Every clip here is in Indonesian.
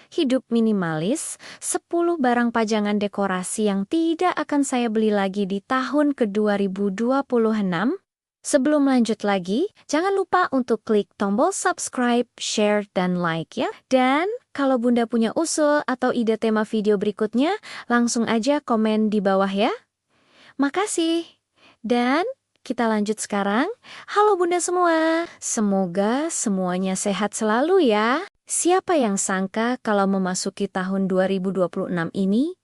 Hidup Minimalis, 10 barang pajangan dekorasi yang tidak akan saya beli lagi di tahun ke-2026. Sebelum lanjut lagi, jangan lupa untuk klik tombol subscribe, share, dan like ya. Dan kalau Bunda punya usul atau ide tema video berikutnya, langsung aja komen di bawah ya. Makasih. Dan kita lanjut sekarang. Halo Bunda semua. Semoga semuanya sehat selalu ya. Siapa yang sangka kalau memasuki tahun 2026 ini,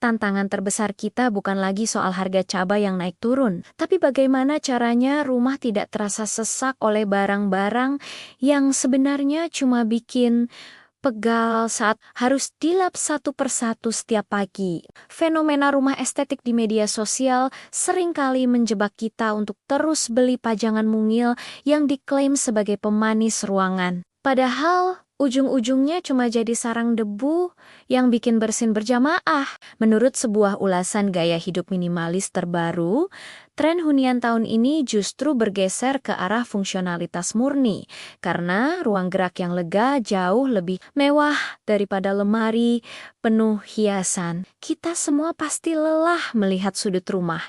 tantangan terbesar kita bukan lagi soal harga cabai yang naik turun, tapi bagaimana caranya rumah tidak terasa sesak oleh barang-barang yang sebenarnya cuma bikin pegal saat harus dilap satu persatu setiap pagi. Fenomena rumah estetik di media sosial seringkali menjebak kita untuk terus beli pajangan mungil yang diklaim sebagai pemanis ruangan. Padahal ujung-ujungnya cuma jadi sarang debu yang bikin bersin berjamaah. Menurut sebuah ulasan gaya hidup minimalis terbaru, tren hunian tahun ini justru bergeser ke arah fungsionalitas murni, karena ruang gerak yang lega jauh lebih mewah daripada lemari penuh hiasan. Kita semua pasti lelah melihat sudut rumah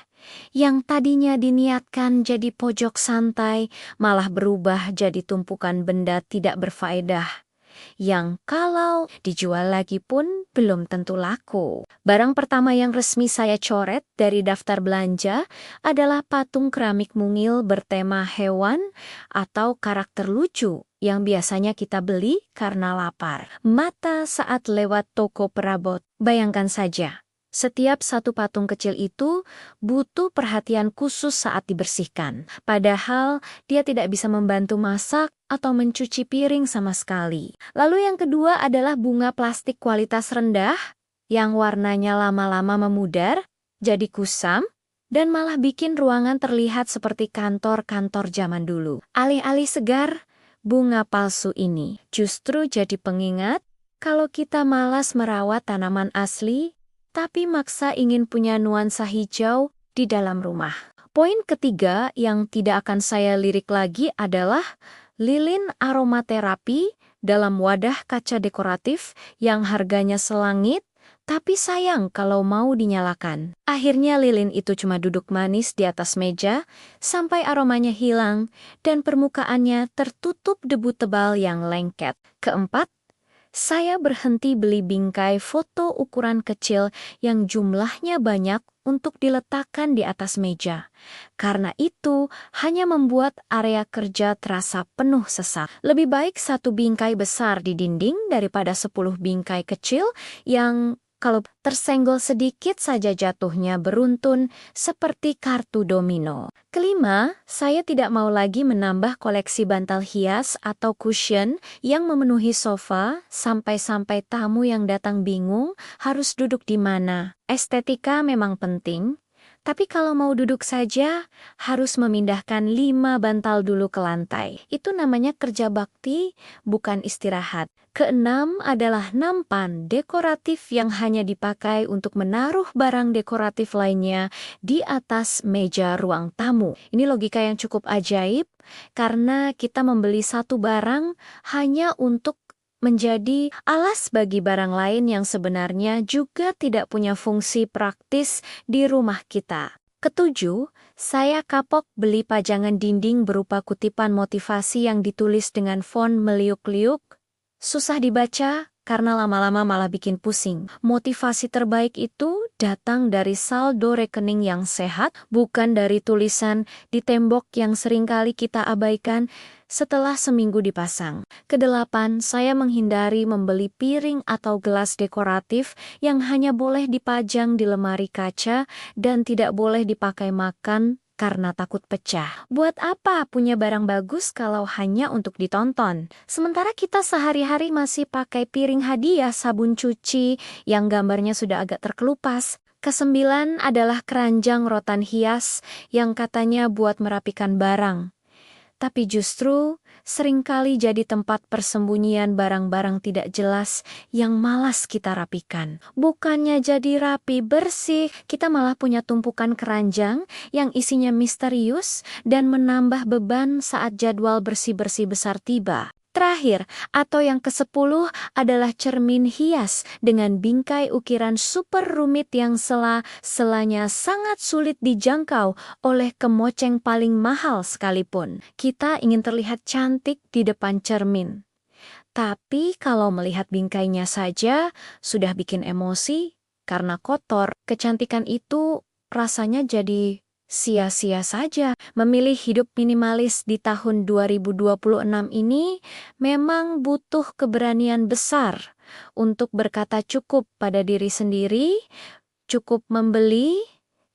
yang tadinya diniatkan jadi pojok santai, malah berubah jadi tumpukan benda tidak berfaedah, yang kalau dijual lagi pun belum tentu laku. Barang pertama yang resmi saya coret dari daftar belanja adalah patung keramik mungil bertema hewan atau karakter lucu yang biasanya kita beli karena lapar mata saat lewat toko perabot. Bayangkan saja, setiap satu patung kecil itu butuh perhatian khusus saat dibersihkan. Padahal dia tidak bisa membantu masak atau mencuci piring sama sekali. Lalu yang kedua adalah bunga plastik kualitas rendah yang warnanya lama-lama memudar, jadi kusam, dan malah bikin ruangan terlihat seperti kantor-kantor zaman dulu. Alih-alih segar, bunga palsu ini justru jadi pengingat kalau kita malas merawat tanaman asli, tapi maksa ingin punya nuansa hijau di dalam rumah. Poin ketiga yang tidak akan saya lirik lagi adalah lilin aromaterapi dalam wadah kaca dekoratif yang harganya selangit, tapi sayang kalau mau dinyalakan. Akhirnya lilin itu cuma duduk manis di atas meja sampai aromanya hilang dan permukaannya tertutup debu tebal yang lengket. Keempat, saya berhenti beli bingkai foto ukuran kecil yang jumlahnya banyak untuk diletakkan di atas meja. Karena itu hanya membuat area kerja terasa penuh sesak. Lebih baik satu bingkai besar di dinding daripada 10 bingkai kecil yang kalau tersenggol sedikit saja jatuhnya beruntun seperti kartu domino. Kelima, saya tidak mau lagi menambah koleksi bantal hias atau cushion yang memenuhi sofa sampai-sampai tamu yang datang bingung harus duduk di mana. Estetika memang penting, tapi kalau mau duduk saja, harus memindahkan 5 bantal dulu ke lantai. Itu namanya kerja bakti, bukan istirahat. Keenam adalah nampan dekoratif yang hanya dipakai untuk menaruh barang dekoratif lainnya di atas meja ruang tamu. Ini logika yang cukup ajaib, karena kita membeli satu barang hanya untuk menjadi alas bagi barang lain yang sebenarnya juga tidak punya fungsi praktis di rumah kita. Ketujuh, saya kapok beli pajangan dinding berupa kutipan motivasi yang ditulis dengan font meliuk-liuk. Susah dibaca karena lama-lama malah bikin pusing. Motivasi terbaik itu datang dari saldo rekening yang sehat, bukan dari tulisan di tembok yang seringkali kita abaikan setelah seminggu dipasang. Kedelapan, saya menghindari membeli piring atau gelas dekoratif yang hanya boleh dipajang di lemari kaca dan tidak boleh dipakai makan karena takut pecah. Buat apa punya barang bagus kalau hanya untuk ditonton? Sementara kita sehari-hari masih pakai piring hadiah sabun cuci yang gambarnya sudah agak terkelupas. Kesembilan adalah keranjang rotan hias yang katanya buat merapikan barang, tapi justru seringkali jadi tempat persembunyian barang-barang tidak jelas yang malas kita rapikan. Bukannya jadi rapi bersih, kita malah punya tumpukan keranjang yang isinya misterius dan menambah beban saat jadwal bersih-bersih besar tiba. Terakhir, atau yang ke-10 adalah cermin hias dengan bingkai ukiran super rumit yang sela-selanya sangat sulit dijangkau oleh kemoceng paling mahal sekalipun. Kita ingin terlihat cantik di depan cermin. Tapi kalau melihat bingkainya saja sudah bikin emosi, karena kotor, kecantikan itu rasanya jadi sia-sia saja. Memilih hidup minimalis di tahun 2026 ini memang butuh keberanian besar untuk berkata cukup pada diri sendiri, cukup membeli,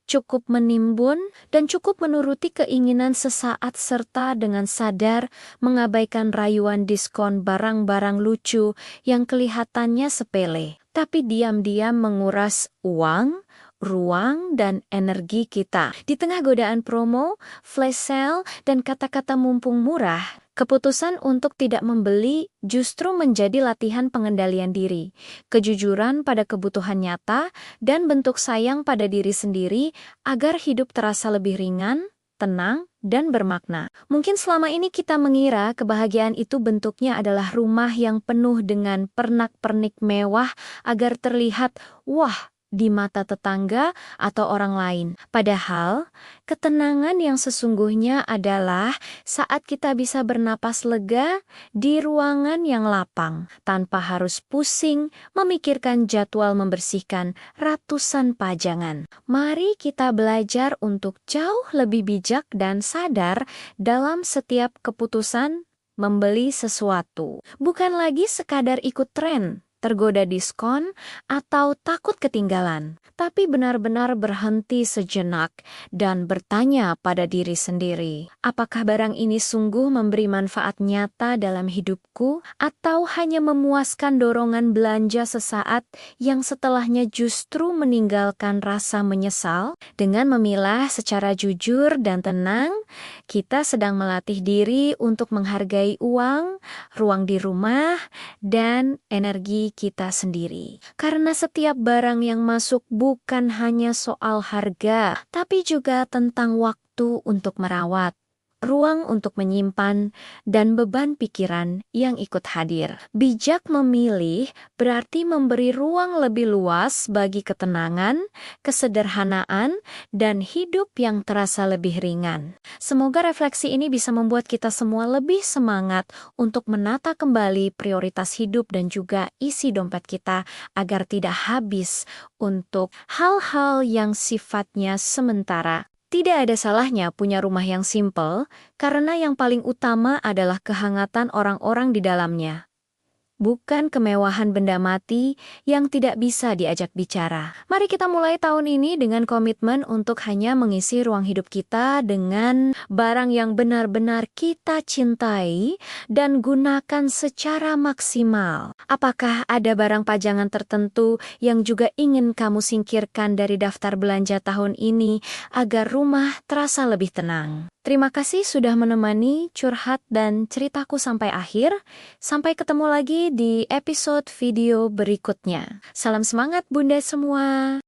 cukup menimbun, dan cukup menuruti keinginan sesaat serta dengan sadar mengabaikan rayuan diskon barang-barang lucu yang kelihatannya sepele, tapi diam-diam menguras uang, ruang, dan energi kita. Di tengah godaan promo, flash sale, dan kata-kata mumpung murah, keputusan untuk tidak membeli justru menjadi latihan pengendalian diri, kejujuran pada kebutuhan nyata, dan bentuk sayang pada diri sendiri agar hidup terasa lebih ringan, tenang, dan bermakna. Mungkin selama ini kita mengira kebahagiaan itu bentuknya adalah rumah yang penuh dengan pernak-pernik mewah agar terlihat, wah, di mata tetangga atau orang lain. Padahal, ketenangan yang sesungguhnya adalah saat kita bisa bernapas lega di ruangan yang lapang, tanpa harus pusing memikirkan jadwal membersihkan ratusan pajangan. Mari kita belajar untuk jauh lebih bijak dan sadar dalam setiap keputusan membeli sesuatu. Bukan lagi sekadar ikut tren, tergoda diskon, atau takut ketinggalan, tapi benar-benar berhenti sejenak dan bertanya pada diri sendiri, apakah barang ini sungguh memberi manfaat nyata dalam hidupku, atau hanya memuaskan dorongan belanja sesaat yang setelahnya justru meninggalkan rasa menyesal? Dengan memilah secara jujur dan tenang, kita sedang melatih diri untuk menghargai uang, ruang di rumah, dan energi kita sendiri. Karena setiap barang yang masuk bukan hanya soal harga, tapi juga tentang waktu untuk merawat, ruang untuk menyimpan, dan beban pikiran yang ikut hadir. Bijak memilih berarti memberi ruang lebih luas bagi ketenangan, kesederhanaan, dan hidup yang terasa lebih ringan. Semoga refleksi ini bisa membuat kita semua lebih semangat untuk menata kembali prioritas hidup dan juga isi dompet kita agar tidak habis untuk hal-hal yang sifatnya sementara. Tidak ada salahnya punya rumah yang simpel, karena yang paling utama adalah kehangatan orang-orang di dalamnya. Bukan kemewahan benda mati yang tidak bisa diajak bicara. Mari kita mulai tahun ini dengan komitmen untuk hanya mengisi ruang hidup kita dengan barang yang benar-benar kita cintai dan gunakan secara maksimal. Apakah ada barang pajangan tertentu yang juga ingin kamu singkirkan dari daftar belanja tahun ini agar rumah terasa lebih tenang? Terima kasih sudah menemani curhat dan ceritaku sampai akhir. Sampai ketemu lagi di episode video berikutnya. Salam semangat Bunda semua.